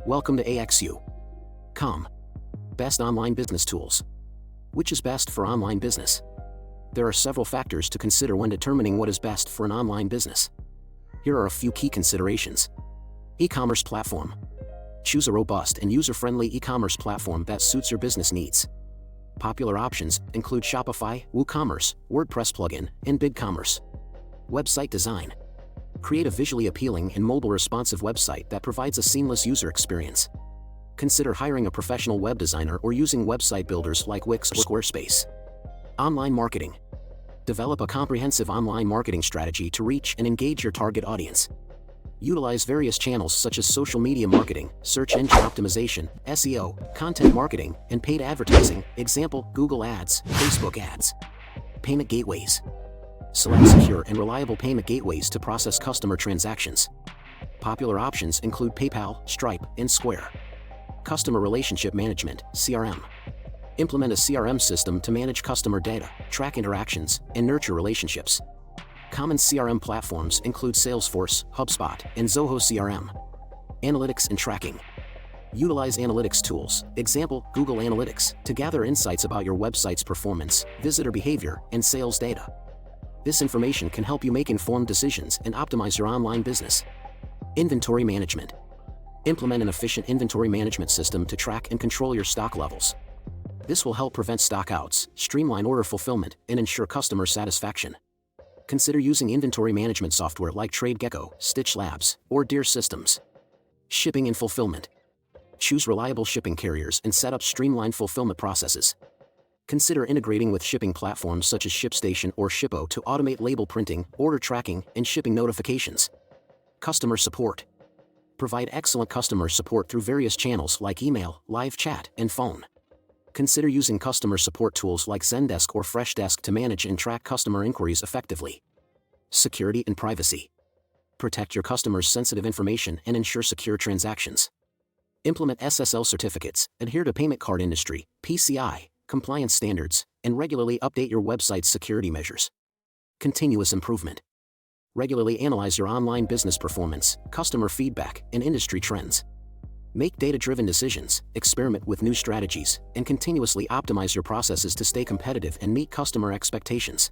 Welcome to AXU.com. Best online business tools. Which is best for online business? There are several factors to consider when determining what is best for an online business. Here are a few key considerations. E-commerce platform. Choose a robust and user-friendly e-commerce platform that suits your business needs. Popular options include Shopify, WooCommerce, WordPress plugin, and BigCommerce. Website design. Create a visually appealing and mobile responsive website that provides a seamless user experience. Consider hiring a professional web designer or using website builders like Wix or Squarespace. Online marketing. Develop a comprehensive online marketing strategy to reach and engage your target audience. Utilize various channels such as social media marketing, search engine optimization, SEO, content marketing, and paid advertising, example, Google Ads, Facebook Ads. Payment gateways. Select secure and reliable payment gateways to process customer transactions. Popular options include PayPal, Stripe, and Square. Customer relationship management, CRM. Implement a CRM system to manage customer data, track interactions, and nurture relationships. Common CRM platforms include Salesforce, HubSpot, and Zoho CRM. Analytics and tracking. Utilize analytics tools, example, Google Analytics, to gather insights about your website's performance, visitor behavior, and sales data. This information can help you make informed decisions and optimize your online business. Inventory management. Implement an efficient inventory management system to track and control your stock levels. This will help prevent stockouts, streamline order fulfillment, and ensure customer satisfaction. Consider using inventory management software like TradeGecko, Stitch Labs, or Deer Systems. Shipping and fulfillment. Choose reliable shipping carriers and set up streamlined fulfillment processes. Consider integrating with shipping platforms such as ShipStation or Shippo to automate label printing, order tracking, and shipping notifications. Customer support. Provide excellent customer support through various channels like email, live chat, and phone. Consider using customer support tools like Zendesk or Freshdesk to manage and track customer inquiries effectively. Security and privacy. Protect your customers' sensitive information and ensure secure transactions. Implement SSL certificates, adhere to payment card industry, PCI, compliance standards, and regularly update your website's security measures. Continuous improvement. Regularly analyze your online business performance, customer feedback, and industry trends. Make data-driven decisions, experiment with new strategies, and continuously optimize your processes to stay competitive and meet customer expectations.